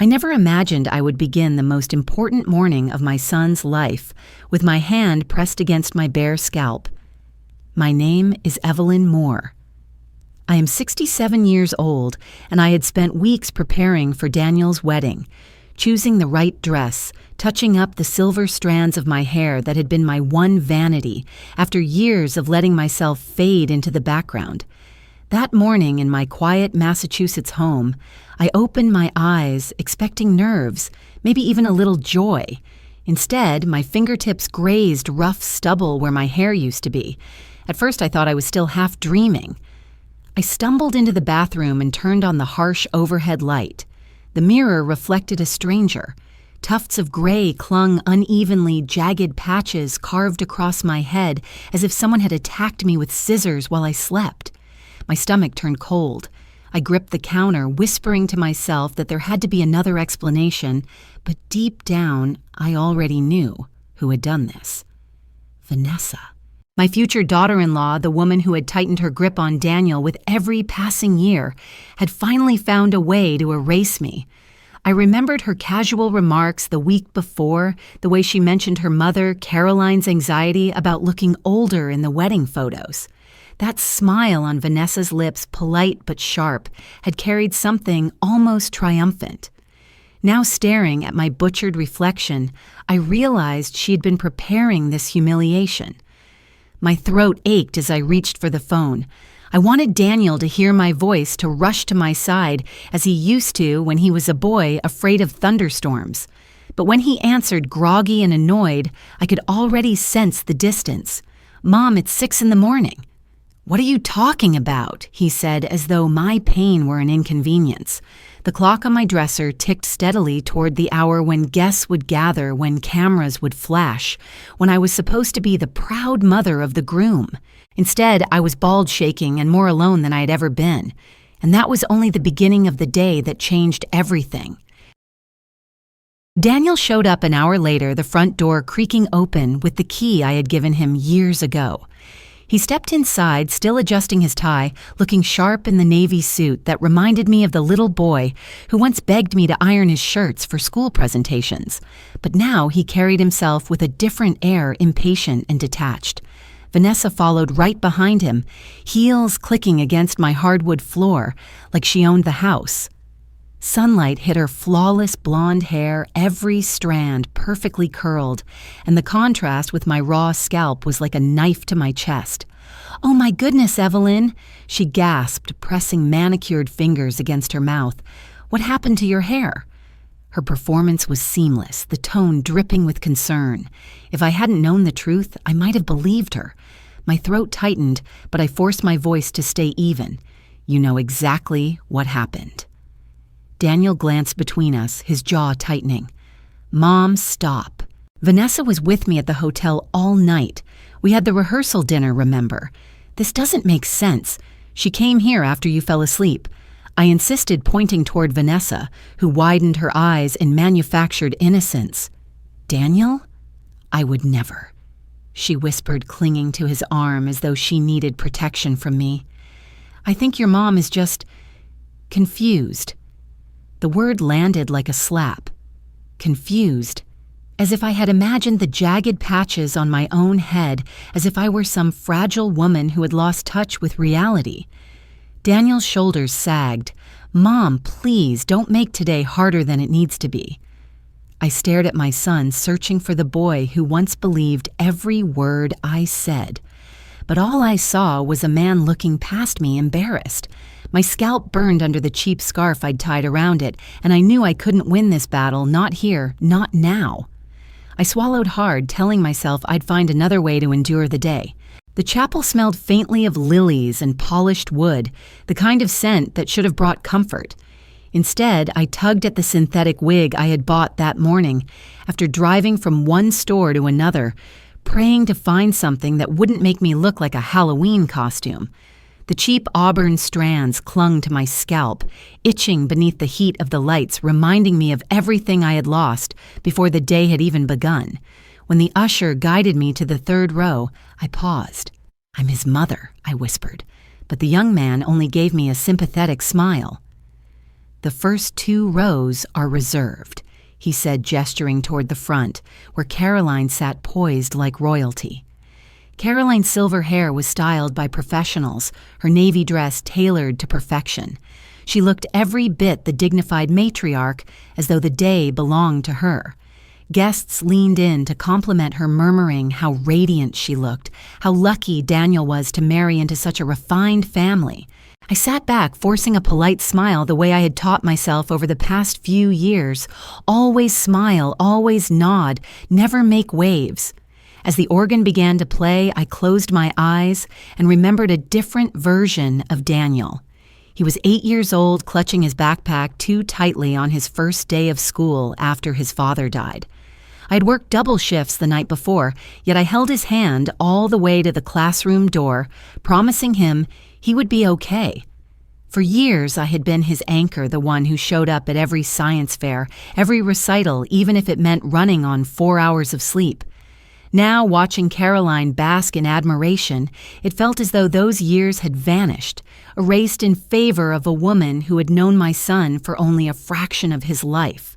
I never imagined I would begin the most important morning of my son's life with my hand pressed against my bare scalp. My name is Evelyn Moore. I am 67 years old, and I had spent weeks preparing for Daniel's wedding, choosing the right dress, touching up the silver strands of my hair that had been my one vanity after years of letting myself fade into the background. That morning in my quiet Massachusetts home, I opened my eyes expecting nerves, maybe even a little joy. Instead, my fingertips grazed rough stubble where my hair used to be. At first, I thought I was still half dreaming. I stumbled into the bathroom and turned on the harsh overhead light. The mirror reflected a stranger. Tufts of gray clung unevenly, jagged patches carved across my head as if someone had attacked me with scissors while I slept. My stomach turned cold. I gripped the counter, whispering to myself that there had to be another explanation, but deep down, I already knew who had done this. Vanessa. My future daughter-in-law, the woman who had tightened her grip on Daniel with every passing year, had finally found a way to erase me. I remembered her casual remarks the week before, the way she mentioned her mother, Caroline's anxiety about looking older in the wedding photos. That smile on Vanessa's lips, polite but sharp, had carried something almost triumphant. Now staring at my butchered reflection, I realized she had been preparing this humiliation. My throat ached as I reached for the phone. I wanted Daniel to hear my voice, to rush to my side as he used to when he was a boy afraid of thunderstorms. But when he answered groggy and annoyed, I could already sense the distance. "Mom, it's 6 a.m. "What are you talking about?" he said, as though my pain were an inconvenience. The clock on my dresser ticked steadily toward the hour when guests would gather, when cameras would flash, when I was supposed to be the proud mother of the groom. Instead, I was bald-shaking and more alone than I had ever been. And that was only the beginning of the day that changed everything. Daniel showed up an hour later, the front door creaking open with the key I had given him years ago. He stepped inside, still adjusting his tie, looking sharp in the navy suit that reminded me of the little boy who once begged me to iron his shirts for school presentations. But now he carried himself with a different air, impatient and detached. Vanessa followed right behind him, heels clicking against my hardwood floor, like she owned the house. Sunlight hit her flawless blonde hair, every strand perfectly curled, and the contrast with my raw scalp was like a knife to my chest. "Oh my goodness, Evelyn," she gasped, pressing manicured fingers against her mouth. "What happened to your hair?" Her performance was seamless, the tone dripping with concern. If I hadn't known the truth, I might have believed her. My throat tightened, but I forced my voice to stay even. "You know exactly what happened." Daniel glanced between us, his jaw tightening. "Mom, stop." Vanessa was with me at the hotel all night. We had the rehearsal dinner, remember? "This doesn't make sense. She came here after you fell asleep." I insisted, pointing toward Vanessa, who widened her eyes in manufactured innocence. "Daniel? I would never." She whispered, clinging to his arm as though she needed protection from me. "I think your mom is just confused." The word landed like a slap. Confused. As if I had imagined the jagged patches on my own head, as if I were some fragile woman who had lost touch with reality. Daniel's shoulders sagged. "Mom, please, don't make today harder than it needs to be." I stared at my son, searching for the boy who once believed every word I said. But all I saw was a man looking past me, embarrassed. My scalp burned under the cheap scarf I'd tied around it, and I knew I couldn't win this battle, not here, not now. I swallowed hard, telling myself I'd find another way to endure the day. The chapel smelled faintly of lilies and polished wood, the kind of scent that should have brought comfort. Instead, I tugged at the synthetic wig I had bought that morning, after driving from one store to another, praying to find something that wouldn't make me look like a Halloween costume. The cheap auburn strands clung to my scalp, itching beneath the heat of the lights, reminding me of everything I had lost before the day had even begun. When the usher guided me to the third row, I paused. "I'm his mother," I whispered, but the young man only gave me a sympathetic smile. The first 2 rows are reserved," he said, gesturing toward the front, where Caroline sat poised like royalty. Caroline's silver hair was styled by professionals, her navy dress tailored to perfection. She looked every bit the dignified matriarch, as though the day belonged to her. Guests leaned in to compliment her, murmuring how radiant she looked, how lucky Daniel was to marry into such a refined family. I sat back, forcing a polite smile the way I had taught myself over the past few years. Always smile, always nod, never make waves. As the organ began to play, I closed my eyes and remembered a different version of Daniel. He was 8 years old, clutching his backpack too tightly on his first day of school after his father died. I had worked double shifts the night before, yet I held his hand all the way to the classroom door, promising him he would be okay. For years, I had been his anchor, the one who showed up at every science fair, every recital, even if it meant running on 4 hours of sleep. Now, watching Caroline bask in admiration, it felt as though those years had vanished, erased in favor of a woman who had known my son for only a fraction of his life.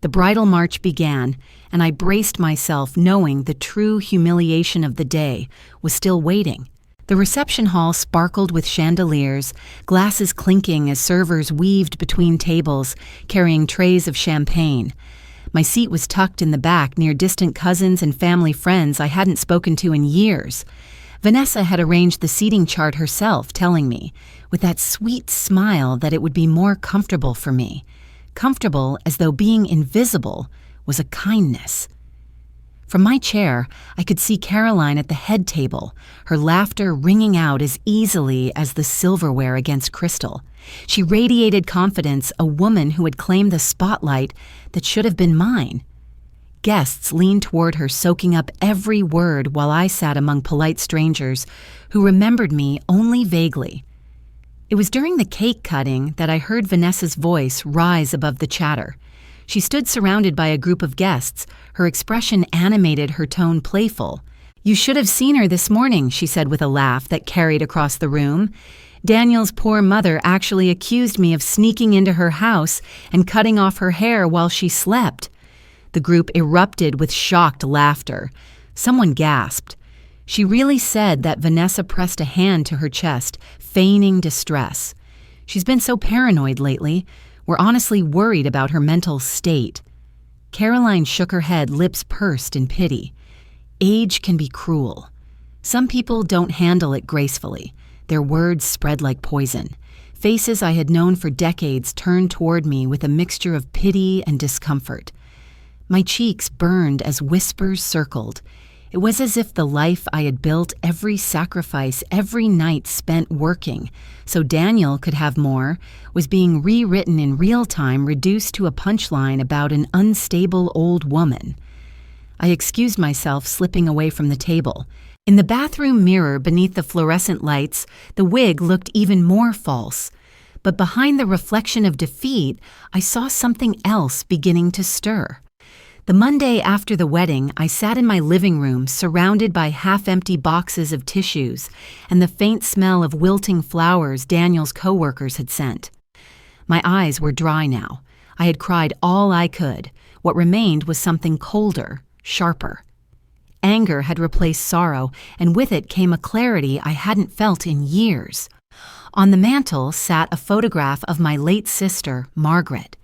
The bridal march began, and I braced myself, knowing the true humiliation of the day was still waiting. The reception hall sparkled with chandeliers, glasses clinking as servers weaved between tables, carrying trays of champagne. My seat was tucked in the back near distant cousins and family friends I hadn't spoken to in years. Vanessa had arranged the seating chart herself, telling me, with that sweet smile, that it would be more comfortable for me. Comfortable as though being invisible was a kindness. From my chair, I could see Caroline at the head table, her laughter ringing out as easily as the silverware against crystal. She radiated confidence, a woman who had claimed the spotlight that should have been mine. Guests leaned toward her, soaking up every word, while I sat among polite strangers who remembered me only vaguely. It was during the cake cutting that I heard Vanessa's voice rise above the chatter. She stood surrounded by a group of guests, her expression animated, her tone playful. "You should have seen her this morning," she said with a laugh that carried across the room. "Daniel's poor mother actually accused me of sneaking into her house and cutting off her hair while she slept." The group erupted with shocked laughter. Someone gasped. She really said that? Vanessa pressed a hand to her chest, feigning distress. "She's been so paranoid lately. We're honestly worried about her mental state." Caroline shook her head, lips pursed in pity. Age can be cruel. Some people don't handle it gracefully. Their words spread like poison. Faces I had known for decades turned toward me with a mixture of pity and discomfort. My cheeks burned as whispers circled. It was as if the life I had built, every sacrifice, every night spent working, so Daniel could have more, was being rewritten in real time, reduced to a punchline about an unstable old woman. I excused myself, slipping away from the table. In the bathroom mirror beneath the fluorescent lights, the wig looked even more false. But behind the reflection of defeat, I saw something else beginning to stir. The Monday after the wedding, I sat in my living room, surrounded by half-empty boxes of tissues and the faint smell of wilting flowers Daniel's coworkers had sent. My eyes were dry now. I had cried all I could. What remained was something colder, sharper. Anger had replaced sorrow, and with it came a clarity I hadn't felt in years. On the mantel sat a photograph of my late sister, Margaret.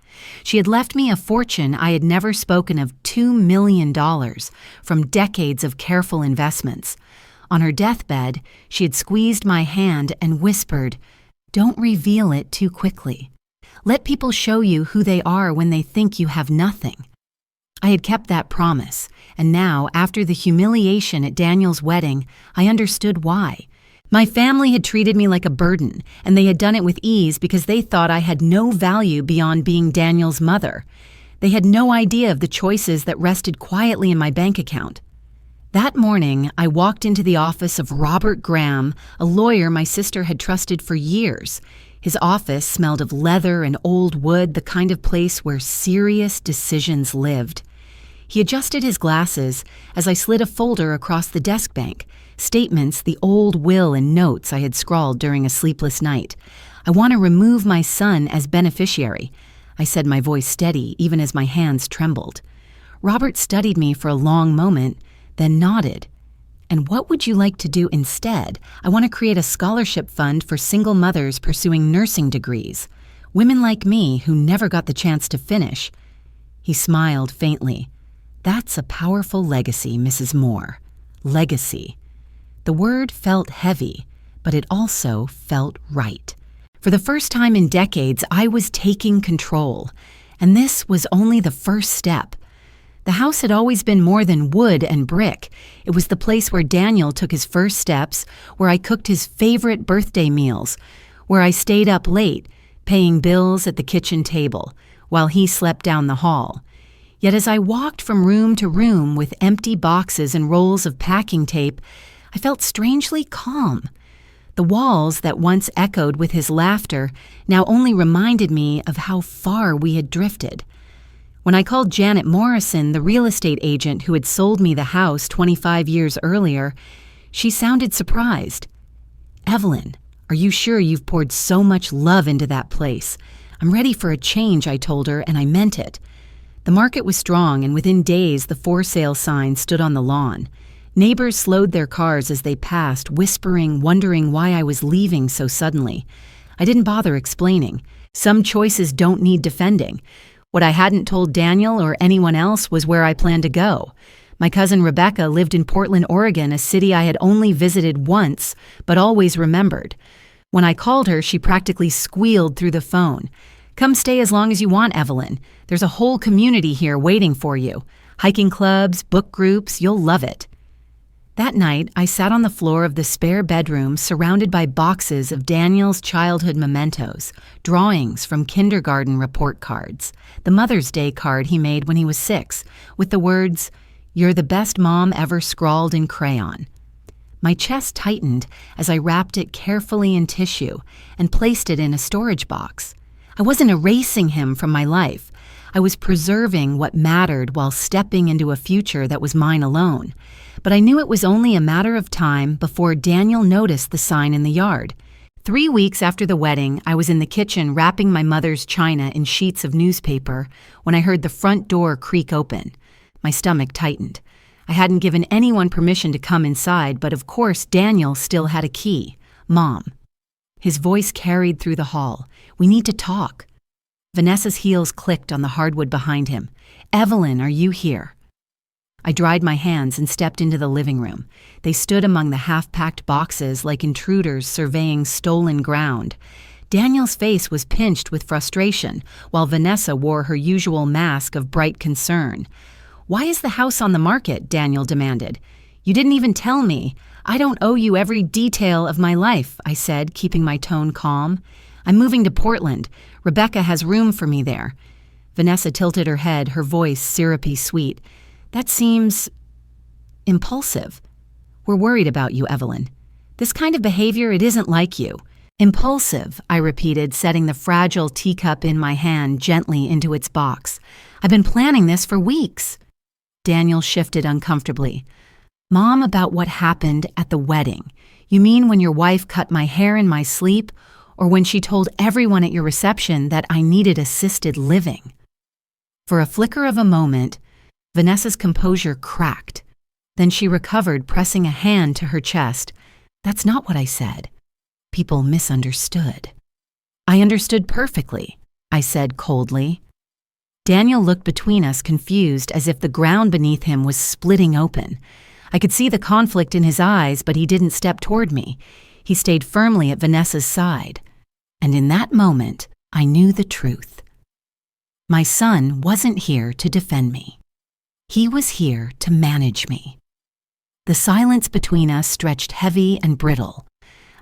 She had left me a fortune I had never spoken of, $2 million, from decades of careful investments. On her deathbed, she had squeezed my hand and whispered, "Don't reveal it too quickly. Let people show you who they are when they think you have nothing." I had kept that promise, and now, after the humiliation at Daniel's wedding, I understood why. My family had treated me like a burden, and they had done it with ease because they thought I had no value beyond being Daniel's mother. They had no idea of the choices that rested quietly in my bank account. That morning, I walked into the office of Robert Graham, a lawyer my sister had trusted for years. His office smelled of leather and old wood, the kind of place where serious decisions lived. He adjusted his glasses as I slid a folder across the desk bank, statements, the old will and notes I had scrawled during a sleepless night. I want to remove my son as beneficiary," I said, my voice steady, even as my hands trembled. Robert studied me for a long moment, then nodded. "And what would you like to do instead? I want to create a scholarship fund for single mothers pursuing nursing degrees. Women like me who never got the chance to finish." He smiled faintly. "That's a powerful legacy, Mrs. Moore. Legacy." The word felt heavy, but it also felt right. For the first time in decades, I was taking control, and this was only the first step. The house had always been more than wood and brick. It was the place where Daniel took his first steps, where I cooked his favorite birthday meals, where I stayed up late, paying bills at the kitchen table, while he slept down the hall. Yet as I walked from room to room with empty boxes and rolls of packing tape, I felt strangely calm. The walls that once echoed with his laughter now only reminded me of how far we had drifted. When I called Janet Morrison, the real estate agent who had sold me the house 25 years earlier, she sounded surprised. "Evelyn, are you sure you've poured so much love into that place? I'm ready for a change," I told her, and I meant it. The market was strong, and within days the for sale sign stood on the lawn. Neighbors slowed their cars as they passed, whispering, wondering why I was leaving so suddenly. I didn't bother explaining. Some choices don't need defending. What I hadn't told Daniel or anyone else was where I planned to go. My cousin Rebecca lived in Portland, Oregon, a city I had only visited once, but always remembered. When I called her, she practically squealed through the phone. "Come stay as long as you want, Evelyn. There's a whole community here waiting for you. Hiking clubs, book groups, you'll love it." That night, I sat on the floor of the spare bedroom surrounded by boxes of Daniel's childhood mementos, drawings from kindergarten report cards, the Mother's Day card he made when he was 6, with the words, "You're the best mom," ever scrawled in crayon. My chest tightened as I wrapped it carefully in tissue and placed it in a storage box. I wasn't erasing him from my life. I was preserving what mattered while stepping into a future that was mine alone. But I knew it was only a matter of time before Daniel noticed the sign in the yard. 3 weeks after the wedding, I was in the kitchen wrapping my mother's china in sheets of newspaper when I heard the front door creak open. My stomach tightened. I hadn't given anyone permission to come inside, but of course Daniel still had a key. "Mom." His voice carried through the hall. "We need to talk." Vanessa's heels clicked on the hardwood behind him. "Evelyn, are you here?" I dried my hands and stepped into the living room. They stood among the half-packed boxes like intruders surveying stolen ground. Daniel's face was pinched with frustration, while Vanessa wore her usual mask of bright concern. "Why is the house on the market?" Daniel demanded. "You didn't even tell me. I don't owe you every detail of my life," I said, keeping my tone calm. "I'm moving to Portland. Rebecca has room for me there." Vanessa tilted her head, her voice syrupy sweet. "That seems impulsive. We're worried about you, Evelyn. This kind of behavior, it isn't like you." "Impulsive," I repeated, setting the fragile teacup in my hand gently into its box. "I've been planning this for weeks." Daniel shifted uncomfortably. "Mom, about what happened at the wedding. You mean when your wife cut my hair in my sleep, or when she told everyone at your reception that I needed assisted living?" For a flicker of a moment, Vanessa's composure cracked. Then she recovered, pressing a hand to her chest. "That's not what I said. People misunderstood." "I understood perfectly," I said coldly. Daniel looked between us, confused, as if the ground beneath him was splitting open. I could see the conflict in his eyes, but he didn't step toward me. He stayed firmly at Vanessa's side. And in that moment, I knew the truth. My son wasn't here to defend me. He was here to manage me. The silence between us stretched heavy and brittle.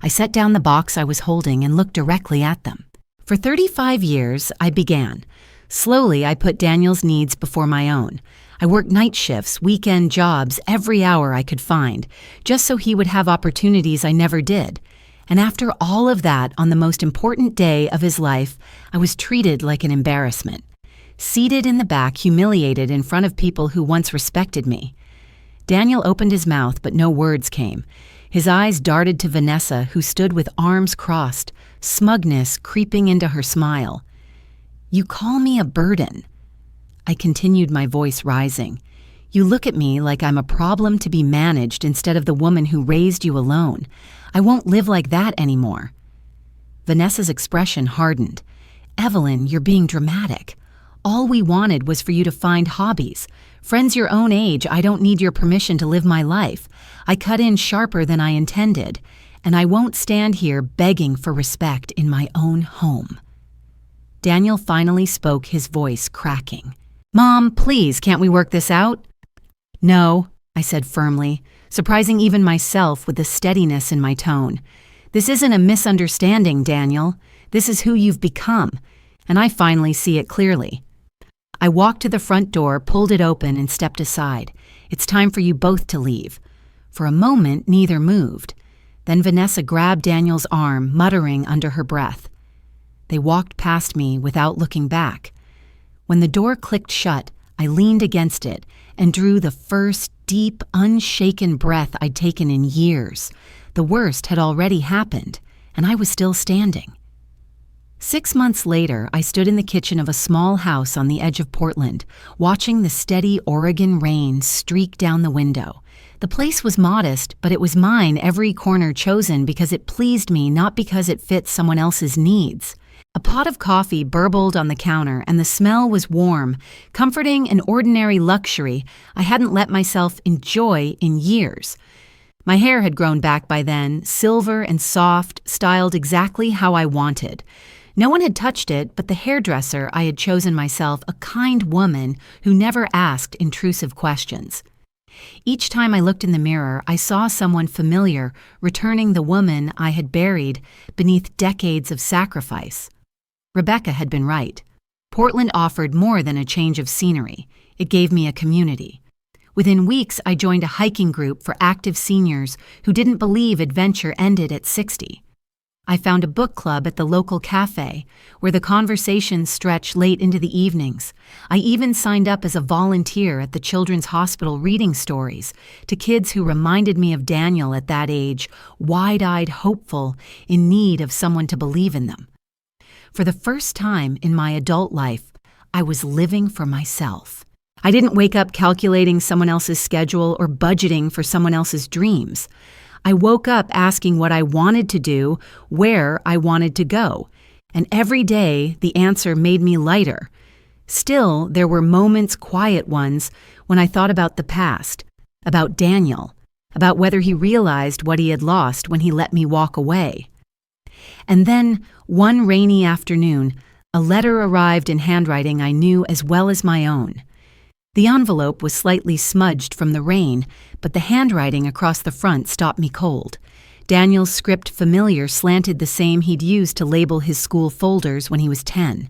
I set down the box I was holding and looked directly at them. For 35 years, I began. Slowly, I put Daniel's needs before my own. I worked night shifts, weekend jobs, every hour I could find, just so he would have opportunities I never did. And after all of that, on the most important day of his life, I was treated like an embarrassment. Seated in the back, humiliated in front of people who once respected me. Daniel opened his mouth, but no words came. His eyes darted to Vanessa, who stood with arms crossed, smugness creeping into her smile. "You call me a burden." I continued, my voice rising. "You look at me like I'm a problem to be managed instead of the woman who raised you alone. I won't live like that anymore." Vanessa's expression hardened. "Evelyn, you're being dramatic. All we wanted was for you to find hobbies. Friends your own age, I don't need your permission to live my life. I cut in sharper than I intended, and I won't stand here begging for respect in my own home." Daniel finally spoke, his voice cracking. "Mom, please, can't we work this out?" "No," I said firmly, surprising even myself with the steadiness in my tone. "This isn't a misunderstanding, Daniel. This is who you've become, and I finally see it clearly." I walked to the front door, pulled it open, and stepped aside. "It's time for you both to leave." For a moment, neither moved. Then Vanessa grabbed Daniel's arm, muttering under her breath. They walked past me without looking back. When the door clicked shut, I leaned against it and drew the first deep, unshaken breath I'd taken in years. The worst had already happened, and I was still standing. 6 months later, I stood in the kitchen of a small house on the edge of Portland, watching the steady Oregon rain streak down the window. The place was modest, but it was mine, every corner chosen because it pleased me, not because it fit someone else's needs. A pot of coffee burbled on the counter, and the smell was warm, comforting, an ordinary luxury I hadn't let myself enjoy in years. My hair had grown back by then, silver and soft, styled exactly how I wanted. No one had touched it but the hairdresser I had chosen myself, a kind woman who never asked intrusive questions. Each time I looked in the mirror, I saw someone familiar returning the woman I had buried beneath decades of sacrifice. Rebecca had been right. Portland offered more than a change of scenery. It gave me a community. Within weeks, I joined a hiking group for active seniors who didn't believe adventure ended at 60. I found a book club at the local cafe, where the conversations stretched late into the evenings. I even signed up as a volunteer at the Children's Hospital reading stories to kids who reminded me of Daniel at that age, wide-eyed, hopeful, in need of someone to believe in them. For the first time in my adult life, I was living for myself. I didn't wake up calculating someone else's schedule or budgeting for someone else's dreams. I woke up asking what I wanted to do, where I wanted to go, and every day the answer made me lighter. Still, there were moments, quiet ones, when I thought about the past, about Daniel, about whether he realized what he had lost when he let me walk away. And then, one rainy afternoon, a letter arrived in handwriting I knew as well as my own. The envelope was slightly smudged from the rain, but the handwriting across the front stopped me cold. Daniel's script, familiar, slanted the same he'd used to label his school folders when he was 10.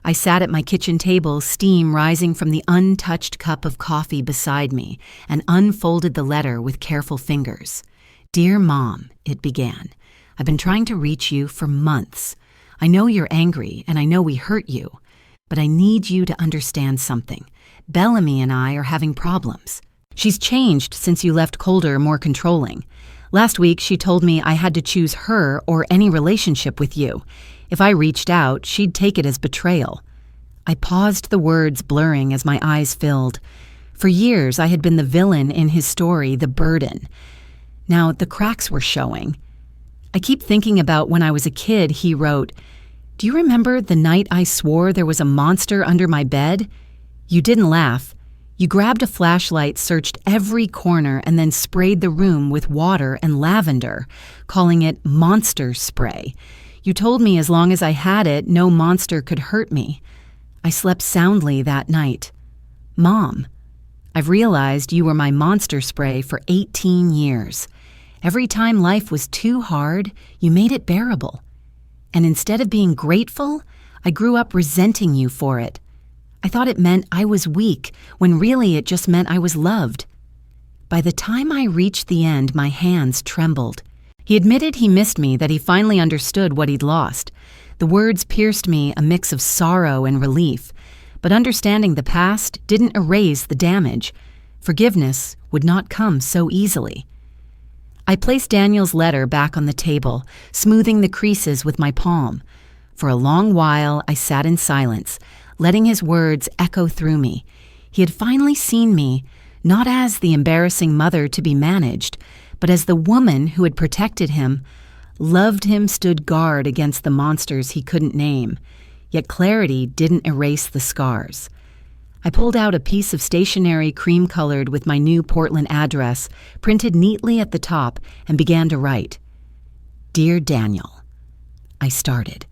I sat at my kitchen table, steam rising from the untouched cup of coffee beside me, and unfolded the letter with careful fingers. "Dear Mom," it began, "I've been trying to reach you for months. I know you're angry, and I know we hurt you, but I need you to understand something. Bellamy and I are having problems. She's changed since you left, colder, more controlling. Last week, she told me I had to choose her or any relationship with you. If I reached out, she'd take it as betrayal." I paused, the words blurring as my eyes filled. For years, I had been the villain in his story, the burden. Now, the cracks were showing. I keep thinking about when I was a kid, he wrote, "Do you remember the night I swore there was a monster under my bed? You didn't laugh. You grabbed a flashlight, searched every corner, and then sprayed the room with water and lavender, calling it monster spray. You told me as long as I had it, no monster could hurt me. I slept soundly that night. Mom, I've realized you were my monster spray for 18 years. Every time life was too hard, you made it bearable. And instead of being grateful, I grew up resenting you for it. I thought it meant I was weak, when really it just meant I was loved." By the time I reached the end, my hands trembled. He admitted he missed me, that he finally understood what he'd lost. The words pierced me, a mix of sorrow and relief. But understanding the past didn't erase the damage. Forgiveness would not come so easily. I placed Daniel's letter back on the table, smoothing the creases with my palm. For a long while, I sat in silence, letting his words echo through me. He had finally seen me, not as the embarrassing mother to be managed, but as the woman who had protected him, loved him, stood guard against the monsters he couldn't name. Yet clarity didn't erase the scars. I pulled out a piece of stationery cream-colored with my new Portland address, printed neatly at the top, and began to write. Dear Daniel, I started.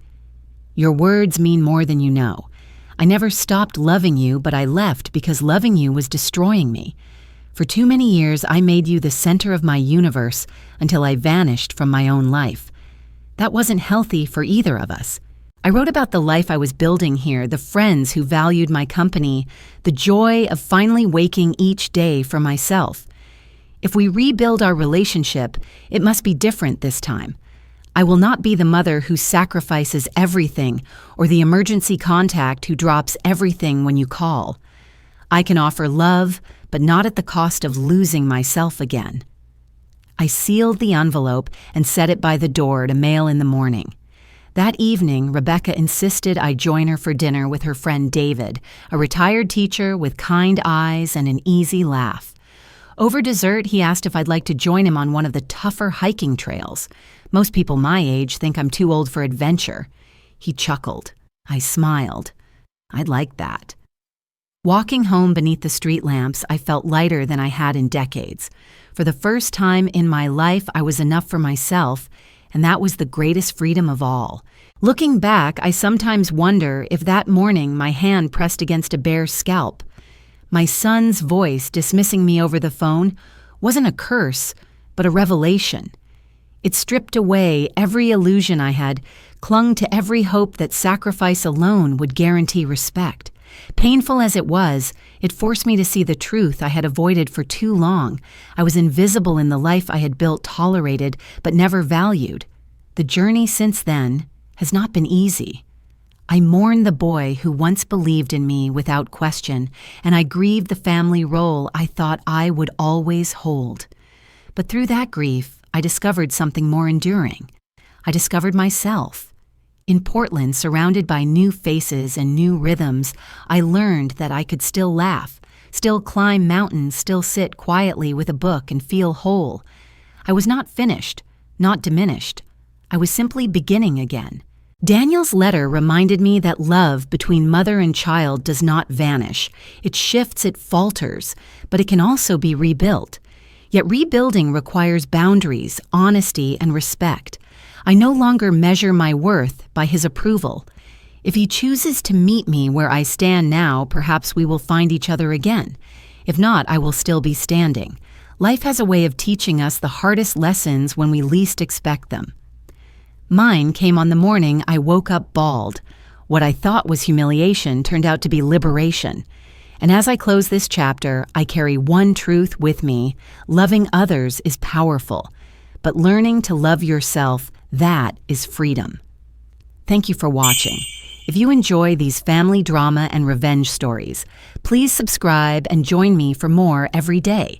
Your words mean more than you know. I never stopped loving you, but I left because loving you was destroying me. For too many years, I made you the center of my universe until I vanished from my own life. That wasn't healthy for either of us. I wrote about the life I was building here, the friends who valued my company, the joy of finally waking each day for myself. If we rebuild our relationship, it must be different this time. I will not be the mother who sacrifices everything or the emergency contact who drops everything when you call. I can offer love, but not at the cost of losing myself again. I sealed the envelope and set it by the door to mail in the morning. That evening, Rebecca insisted I join her for dinner with her friend David, a retired teacher with kind eyes and an easy laugh. Over dessert, he asked if I'd like to join him on one of the tougher hiking trails. Most people my age think I'm too old for adventure. He chuckled. I smiled. I'd like that. Walking home beneath the street lamps, I felt lighter than I had in decades. For the first time in my life, I was enough for myself, and that was the greatest freedom of all. Looking back, I sometimes wonder if that morning my hand pressed against a bear's scalp. My son's voice dismissing me over the phone wasn't a curse, but a revelation. It stripped away every illusion I had, clung to every hope that sacrifice alone would guarantee respect. Painful as it was, it forced me to see the truth I had avoided for too long. I was invisible in the life I had built, tolerated, but never valued. The journey since then has not been easy. I mourn the boy who once believed in me without question, and I grieve the family role I thought I would always hold. But through that grief, I discovered something more enduring. I discovered myself. In Portland, surrounded by new faces and new rhythms, I learned that I could still laugh, still climb mountains, still sit quietly with a book and feel whole. I was not finished, not diminished. I was simply beginning again. Daniel's letter reminded me that love between mother and child does not vanish. It shifts, it falters, but it can also be rebuilt. Yet rebuilding requires boundaries, honesty, and respect. I no longer measure my worth by his approval. If he chooses to meet me where I stand now, perhaps we will find each other again. If not, I will still be standing. Life has a way of teaching us the hardest lessons when we least expect them. Mine came on the morning I woke up bald. What I thought was humiliation turned out to be liberation. And as I close this chapter, I carry one truth with me: loving others is powerful, but learning to love yourself, that is freedom. Thank you for watching. If you enjoy these family drama and revenge stories, please subscribe and join me for more every day.